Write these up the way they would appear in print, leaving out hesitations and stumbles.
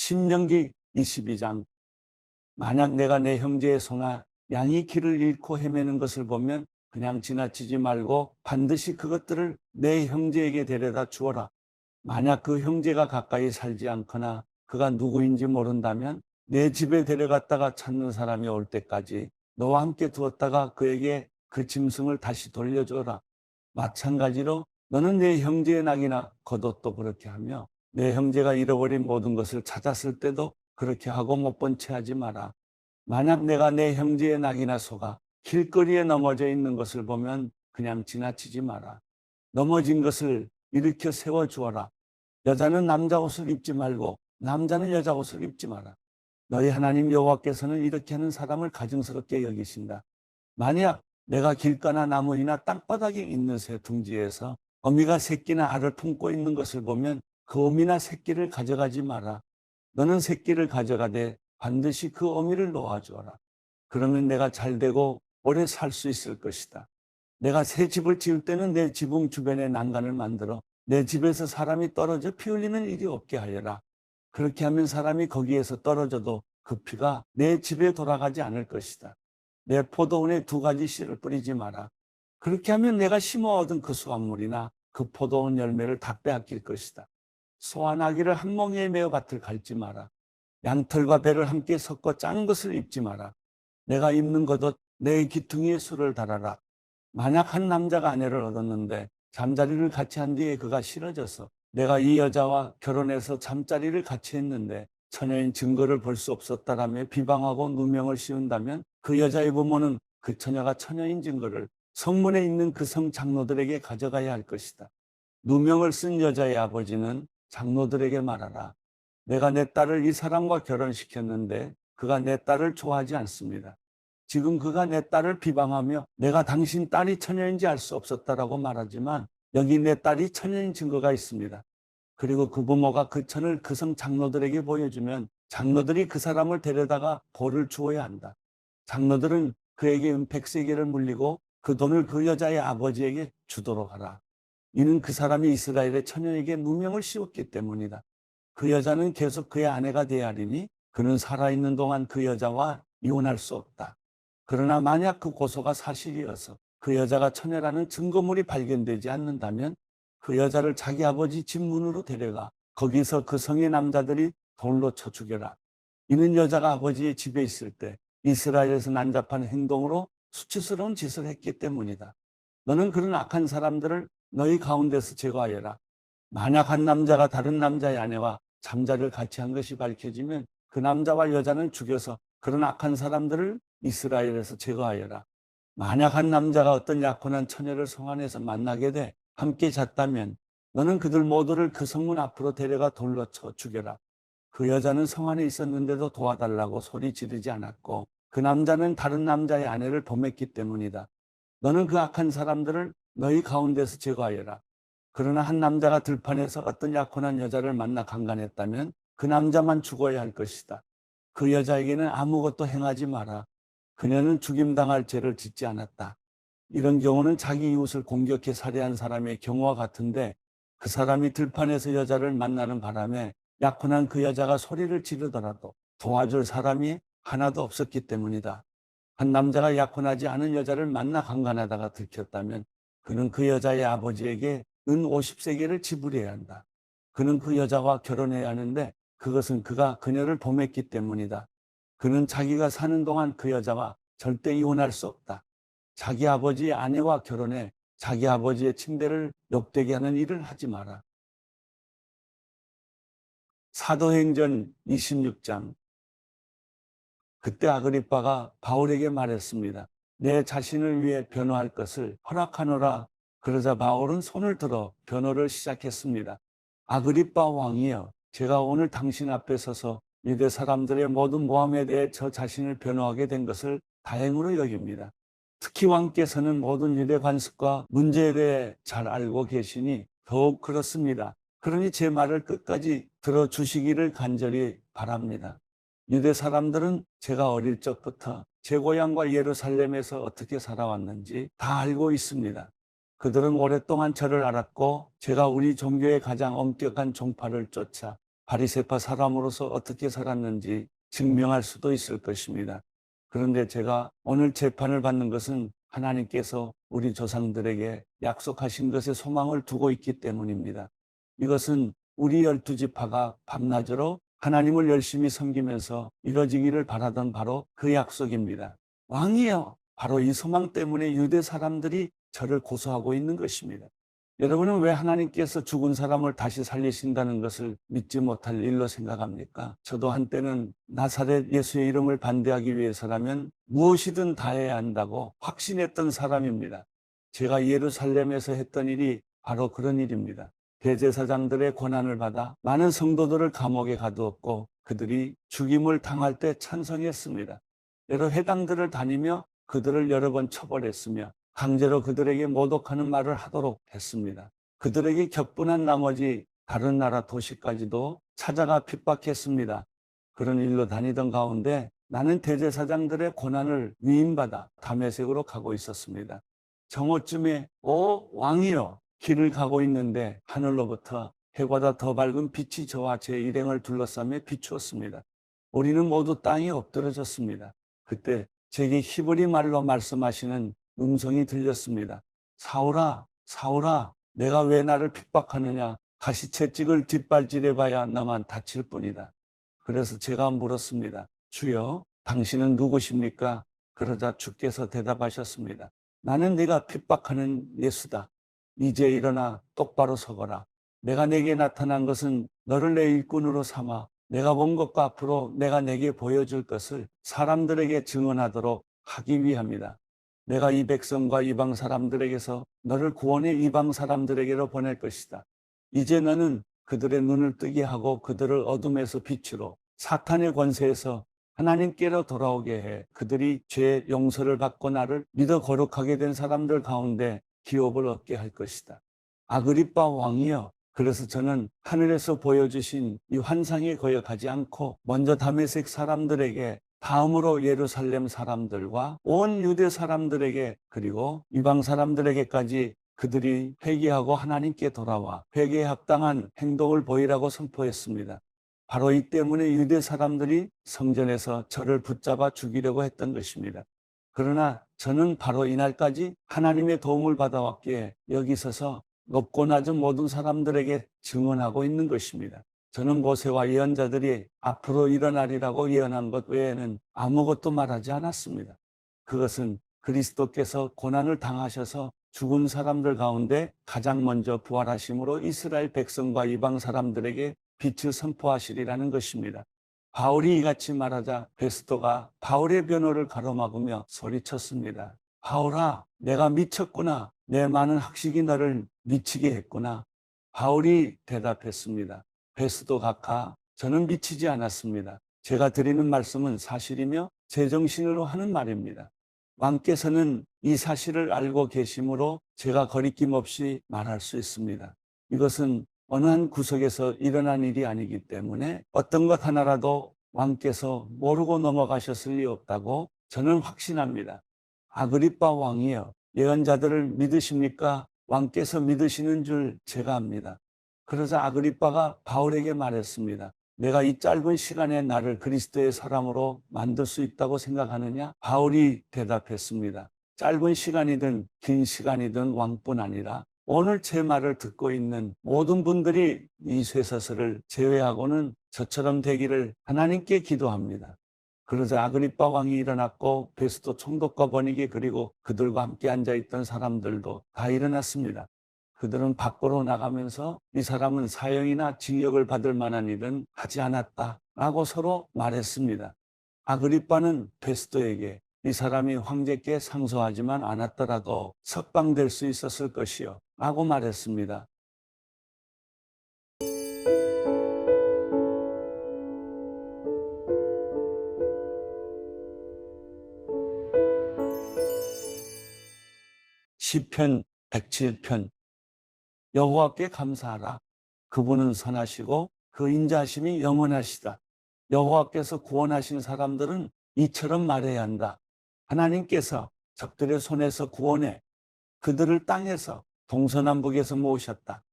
신명기 22장. 만약 내가 내 형제의 소나 양이 길을 잃고 헤매는 것을 보면 그냥 지나치지 말고 반드시 그것들을 내 형제에게 데려다 주어라. 만약 그 형제가 가까이 살지 않거나 그가 누구인지 모른다면 내 집에 데려갔다가 찾는 사람이 올 때까지 너와 함께 두었다가 그에게 그 짐승을 다시 돌려줘라. 마찬가지로 너는 내 형제의 낙이나 겉옷도 그렇게 하며 내 형제가 잃어버린 모든 것을 찾았을 때도 그렇게 하고 못 본 채 하지 마라. 만약 내가 내 형제의 낙이나 소가 길거리에 넘어져 있는 것을 보면 그냥 지나치지 마라. 넘어진 것을 일으켜 세워주어라. 여자는 남자 옷을 입지 말고 남자는 여자 옷을 입지 마라. 너희 하나님 여호와께서는 이렇게 하는 사람을 가증스럽게 여기신다. 만약 내가 길가나 나무이나 땅바닥에 있는 새 둥지에서 어미가 새끼나 알을 품고 있는 것을 보면 그 어미나 새끼를 가져가지 마라. 너는 새끼를 가져가되 반드시 그 어미를 놓아주어라. 그러면 내가 잘되고 오래 살 수 있을 것이다. 내가 새 집을 지을 때는 내 지붕 주변에 난간을 만들어 내 집에서 사람이 떨어져 피 흘리는 일이 없게 하여라. 그렇게 하면 사람이 거기에서 떨어져도 그 피가 내 집에 돌아가지 않을 것이다. 내 포도원에 2가지 씨를 뿌리지 마라. 그렇게 하면 내가 심어 얻은 그 수확물이나 그 포도원 열매를 다 빼앗길 것이다. 소와 나귀를 한 몽에에 메어 밭을 갈지 마라. 양털과 배를 함께 섞어 짠 것을 입지 마라. 내가 입는 겉옷 내 귀퉁이에 술을 달아라. 만약 한 남자가 아내를 얻었는데 잠자리를 같이 한 뒤에 그가 싫어져서 내가 이 여자와 결혼해서 잠자리를 같이 했는데 처녀인 증거를 볼 수 없었다라며 비방하고 누명을 씌운다면 그 여자의 부모는 그 처녀가 처녀인 증거를 성문에 있는 그 성 장로들에게 가져가야 할 것이다. 누명을 쓴 여자의 아버지는 장로들에게 말하라. 내가 내 딸을 이 사람과 결혼시켰는데 그가 내 딸을 좋아하지 않습니다. 지금 그가 내 딸을 비방하며 내가 당신 딸이 처녀인지 알 수 없었다라고 말하지만 여기 내 딸이 처녀인 증거가 있습니다. 그리고 그 부모가 그 천을 그 성 장로들에게 보여주면 장로들이 그 사람을 데려다가 벌을 주어야 한다. 장로들은 그에게 은백세계를 물리고 그 돈을 그 여자의 아버지에게 주도록 하라. 이는 그 사람이 이스라엘의 처녀에게 누명을 씌웠기 때문이다. 그 여자는 계속 그의 아내가 되어야 하리니 그는 살아있는 동안 그 여자와 이혼할 수 없다. 그러나 만약 그 고소가 사실이어서 그 여자가 처녀라는 증거물이 발견되지 않는다면 그 여자를 자기 아버지 집 문으로 데려가 거기서 그 성의 남자들이 돌로 쳐 죽여라. 이는 여자가 아버지의 집에 있을 때 이스라엘에서 난잡한 행동으로 수치스러운 짓을 했기 때문이다. 너는 그런 악한 사람들을 너희 가운데서 제거하여라. 만약 한 남자가 다른 남자의 아내와 잠자리를 같이 한 것이 밝혀지면 그 남자와 여자는 죽여서 그런 악한 사람들을 이스라엘에서 제거하여라. 만약 한 남자가 어떤 약혼한 처녀를 성 안에서 만나게 돼 함께 잤다면 너는 그들 모두를 그 성문 앞으로 데려가 돌로 쳐 죽여라. 그 여자는 성 안에 있었는데도 도와달라고 소리 지르지 않았고 그 남자는 다른 남자의 아내를 범했기 때문이다. 너는 그 악한 사람들을 너희 가운데서 제거하여라. 그러나 한 남자가 들판에서 어떤 약혼한 여자를 만나 강간했다면 그 남자만 죽어야 할 것이다. 그 여자에게는 아무것도 행하지 마라. 그녀는 죽임당할 죄를 짓지 않았다. 이런 경우는 자기 이웃을 공격해 살해한 사람의 경우와 같은데 그 사람이 들판에서 여자를 만나는 바람에 약혼한 그 여자가 소리를 지르더라도 도와줄 사람이 하나도 없었기 때문이다. 한 남자가 약혼하지 않은 여자를 만나 강간하다가 들켰다면 그는 그 여자의 아버지에게 은 50세겔을 지불해야 한다. 그는 그 여자와 결혼해야 하는데 그것은 그가 그녀를 범했기 때문이다. 그는 자기가 사는 동안 그 여자와 절대 이혼할 수 없다. 자기 아버지의 아내와 결혼해 자기 아버지의 침대를 욕되게 하는 일을 하지 마라. 사도행전 26장. 그때 아그리빠가 바울에게 말했습니다. 내 자신을 위해 변호할 것을 허락하노라. 그러자 바울은 손을 들어 변호를 시작했습니다. 아그리빠 왕이여, 제가 오늘 당신 앞에 서서 유대 사람들의 모든 모함에 대해 저 자신을 변호하게 된 것을 다행으로 여깁니다. 특히 왕께서는 모든 유대 관습과 문제에 대해 잘 알고 계시니 더욱 그렇습니다. 그러니 제 말을 끝까지 들어주시기를 간절히 바랍니다. 유대 사람들은 제가 어릴 적부터 제 고향과 예루살렘에서 어떻게 살아왔는지 다 알고 있습니다. 그들은 오랫동안 저를 알았고 제가 우리 종교의 가장 엄격한 종파를 쫓아 바리새파 사람으로서 어떻게 살았는지 증명할 수도 있을 것입니다. 그런데 제가 오늘 재판을 받는 것은 하나님께서 우리 조상들에게 약속하신 것에 소망을 두고 있기 때문입니다. 이것은 우리 12지파가 밤낮으로 하나님을 열심히 섬기면서 이뤄지기를 바라던 바로 그 약속입니다. 왕이여, 바로 이 소망 때문에 유대 사람들이 저를 고소하고 있는 것입니다. 여러분은 왜 하나님께서 죽은 사람을 다시 살리신다는 것을 믿지 못할 일로 생각합니까? 저도 한때는 나사렛 예수의 이름을 반대하기 위해서라면 무엇이든 다 해야 한다고 확신했던 사람입니다. 제가 예루살렘에서 했던 일이 바로 그런 일입니다. 대제사장들의 고난을 받아 많은 성도들을 감옥에 가두었고 그들이 죽임을 당할 때 찬송했습니다. 여러 회당들을 다니며 그들을 여러 번 처벌했으며 강제로 그들에게 모독하는 말을 하도록 했습니다. 그들에게 격분한 나머지 다른 나라 도시까지도 찾아가 핍박했습니다. 그런 일로 다니던 가운데 나는 대제사장들의 고난을 위임받아 다메섹으로 가고 있었습니다. 정오쯤에 왕이여, 길을 가고 있는데 하늘로부터 해보다 더 밝은 빛이 저와 제 일행을 둘러싸며 비추었습니다. 우리는 모두 땅에 엎드러졌습니다. 그때 제게 히브리 말로 말씀하시는 음성이 들렸습니다. 사울아, 사울아, 내가 왜 나를 핍박하느냐? 가시채찍을 뒷발질해봐야 나만 다칠 뿐이다. 그래서 제가 물었습니다. 주여, 당신은 누구십니까? 그러자 주께서 대답하셨습니다. 나는 네가 핍박하는 예수다. 이제 일어나 똑바로 서거라. 내가 내게 나타난 것은 너를 내 일꾼으로 삼아 내가 본 것과 앞으로 내가 내게 보여줄 것을 사람들에게 증언하도록 하기 위함이다. 내가 이 백성과 이방 사람들에게서 너를 구원해 이방 사람들에게로 보낼 것이다. 이제 너는 그들의 눈을 뜨게 하고 그들을 어둠에서 빛으로 사탄의 권세에서 하나님께로 돌아오게 해 그들이 죄 용서를 받고 나를 믿어 거룩하게 된 사람들 가운데 기업을 얻게 할 것이다. 아그리빠 왕이여, 그래서 저는 하늘에서 보여주신 이 환상에 거역하지 않고 먼저 다메섹 사람들에게, 다음으로 예루살렘 사람들과 온 유대 사람들에게, 그리고 이방 사람들에게까지 그들이 회개하고 하나님께 돌아와 회개에 합당한 행동을 보이라고 선포했습니다. 바로 이 때문에 유대 사람들이 성전에서 저를 붙잡아 죽이려고 했던 것입니다. 그러나 저는 바로 이날까지 하나님의 도움을 받아왔기에 여기 서서 높고 낮은 모든 사람들에게 증언하고 있는 것입니다. 저는 모세와 예언자들이 앞으로 일어나리라고 예언한 것 외에는 아무것도 말하지 않았습니다. 그것은 그리스도께서 고난을 당하셔서 죽은 사람들 가운데 가장 먼저 부활하심으로 이스라엘 백성과 이방 사람들에게 빛을 선포하시리라는 것입니다. 바울이 이같이 말하자 베스토가 바울의 변호를 가로막으며 소리쳤습니다. 바울아, 내가 미쳤구나. 내 많은 학식이 너를 미치게 했구나. 바울이 대답했습니다. 베스도 각하, 저는 미치지 않았습니다. 제가 드리는 말씀은 사실이며 제정신으로 하는 말입니다. 왕께서는 이 사실을 알고 계시므로 제가 거리낌 없이 말할 수 있습니다. 이것은 어느 한 구석에서 일어난 일이 아니기 때문에 어떤 것 하나라도 왕께서 모르고 넘어가셨을 리 없다고 저는 확신합니다. 아그리빠 왕이여, 예언자들을 믿으십니까? 왕께서 믿으시는 줄 제가 압니다. 그러자 아그리빠가 바울에게 말했습니다. 내가 이 짧은 시간에 나를 그리스도의 사람으로 만들 수 있다고 생각하느냐? 바울이 대답했습니다. 짧은 시간이든 긴 시간이든 왕뿐 아니라 오늘 제 말을 듣고 있는 모든 분들이 이 쇠사슬을 제외하고는 저처럼 되기를 하나님께 기도합니다. 그러자 아그리빠 왕이 일어났고 베스도 총독과 번이게 그리고 그들과 함께 앉아있던 사람들도 다 일어났습니다. 그들은 밖으로 나가면서 이 사람은 사형이나 징역을 받을 만한 일은 하지 않았다라고 서로 말했습니다. 아그리빠는 베스도에게 이 사람이 황제께 상소하지만 않았더라도 석방될 수 있었을 것이요 라고 말했습니다. 시편 107편. 여호와께 감사하라. 그분은 선하시고 그 인자하심이 영원하시다. 여호와께서 구원하신 사람들은 이처럼 말해야 한다. 하나님께서 적들의 손에서 구원해 그들을 땅에서 동서남북에서 모으셨다.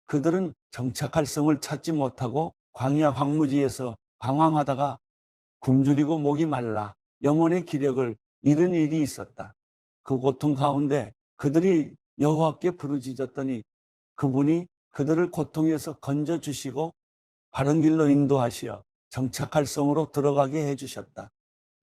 그들은 정착할 성을 찾지 못하고 광야 황무지에서 방황하다가 굶주리고 목이 말라 영혼의 기력을 잃은 일이 있었다. 그 고통 가운데 그들이 여호와께 부르짖었더니 그분이 그들을 고통에서 건져주시고 바른 길로 인도하시어 정착할 성으로 들어가게 해주셨다.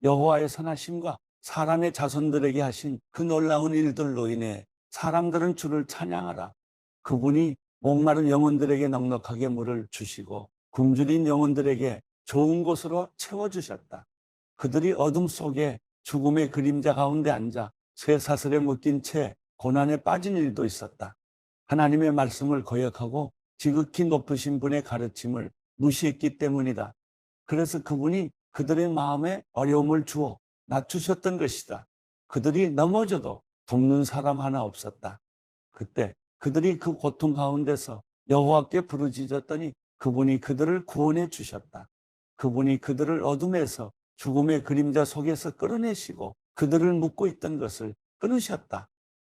여호와의 선하심과 사람의 자손들에게 하신 그 놀라운 일들로 인해 사람들은 주를 찬양하라. 그분이 목마른 영혼들에게 넉넉하게 물을 주시고 굶주린 영혼들에게 좋은 곳으로 채워주셨다. 그들이 어둠 속에 죽음의 그림자 가운데 앉아 쇠사슬에 묶인 채 고난에 빠진 일도 있었다. 하나님의 말씀을 거역하고 지극히 높으신 분의 가르침을 무시했기 때문이다. 그래서 그분이 그들의 마음에 어려움을 주어 낮추셨던 것이다. 그들이 넘어져도 돕는 사람 하나 없었다. 그때 그들이 그 고통 가운데서 여호와께 부르짖었더니 그분이 그들을 구원해 주셨다. 그분이 그들을 어둠에서 죽음의 그림자 속에서 끌어내시고 그들을 묶고 있던 것을 끊으셨다.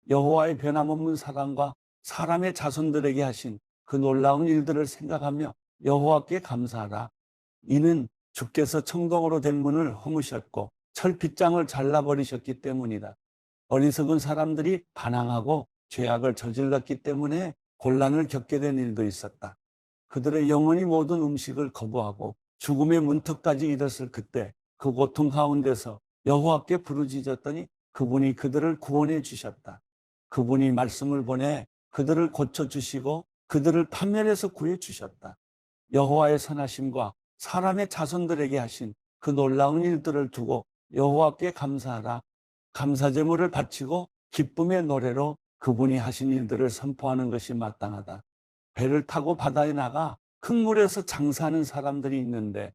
여호와의 변함없는 사랑과 사람의 자손들에게 하신 그 놀라운 일들을 생각하며 여호와께 감사하라. 이는 주께서 청동으로 된 문을 허무셨고 철빗장을 잘라버리셨기 때문이다. 어리석은 사람들이 반항하고 죄악을 저질렀기 때문에 곤란을 겪게 된 일도 있었다. 그들의 영혼이 모든 음식을 거부하고 죽음의 문턱까지 이르렀을 그때 그 고통 가운데서 여호와께 부르짖었더니 그분이 그들을 구원해 주셨다. 그분이 말씀을 보내 그들을 고쳐주시고 그들을 파멸해서 구해주셨다. 여호와의 선하심과 사람의 자손들에게 하신 그 놀라운 일들을 두고 여호와께 감사하라. 감사제물을 바치고 기쁨의 노래로 그분이 하신 일들을 선포하는 것이 마땅하다. 배를 타고 바다에 나가 큰 물에서 장사하는 사람들이 있는데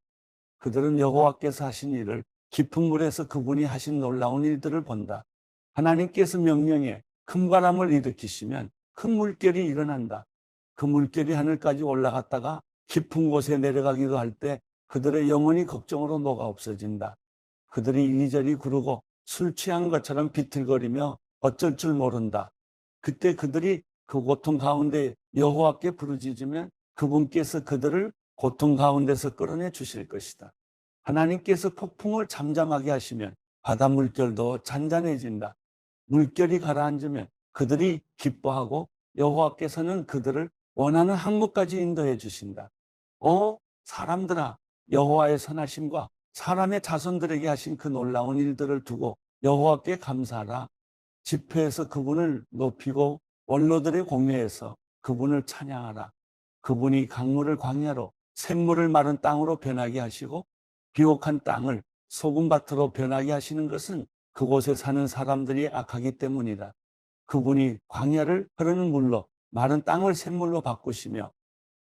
그들은 여호와께서 하신 일을 깊은 물에서 그분이 하신 놀라운 일들을 본다. 하나님께서 명령해 큰 바람을 일으키시면 큰 물결이 일어난다. 그 물결이 하늘까지 올라갔다가 깊은 곳에 내려가기도 할 때 그들의 영혼이 걱정으로 녹아 없어진다. 그들이 이리저리 구르고 술 취한 것처럼 비틀거리며 어쩔 줄 모른다. 그때 그들이 그 고통 가운데 여호와께 부르짖으면 그분께서 그들을 고통 가운데서 끌어내 주실 것이다. 하나님께서 폭풍을 잠잠하게 하시면 바다 물결도 잔잔해진다. 물결이 가라앉으면 그들이 기뻐하고 여호와께서는 그들을 원하는 항구까지 인도해 주신다. 오 사람들아, 여호와의 선하심과 사람의 자손들에게 하신 그 놀라운 일들을 두고 여호와께 감사하라. 집회에서 그분을 높이고 원로들의 공회에서 그분을 찬양하라. 그분이 강물을 광야로 샘물을 마른 땅으로 변하게 하시고 비옥한 땅을 소금밭으로 변하게 하시는 것은 그곳에 사는 사람들이 악하기 때문이다. 그분이 광야를 흐르는 물로 마른 땅을 샘물로 바꾸시며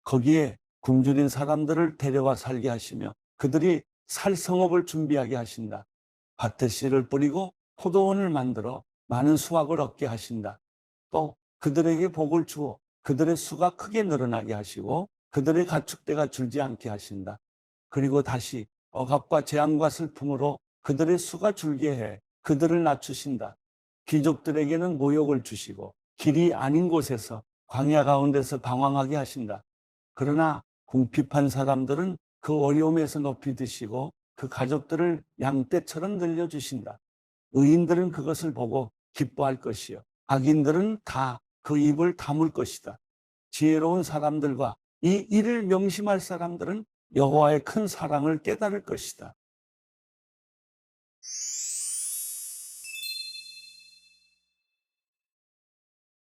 거기에 굶주린 사람들을 데려와 살게 하시며 그들이 살 성읍을 준비하게 하신다. 밭에 씨를 뿌리고 포도원을 만들어 많은 수확을 얻게 하신다. 또 그들에게 복을 주어 그들의 수가 크게 늘어나게 하시고 그들의 가축대가 줄지 않게 하신다. 그리고 다시 억압과 재앙과 슬픔으로 그들의 수가 줄게 해 그들을 낮추신다. 귀족들에게는 모욕을 주시고 길이 아닌 곳에서 광야 가운데서 방황하게 하신다. 그러나 궁핍한 사람들은 그 어려움에서 높이 드시고 그 가족들을 양떼처럼 늘려주신다. 의인들은 그것을 보고 기뻐할 것이요 악인들은 다 그 입을 다물 것이다. 지혜로운 사람들과 이 일을 명심할 사람들은 여호와의 큰 사랑을 깨달을 것이다.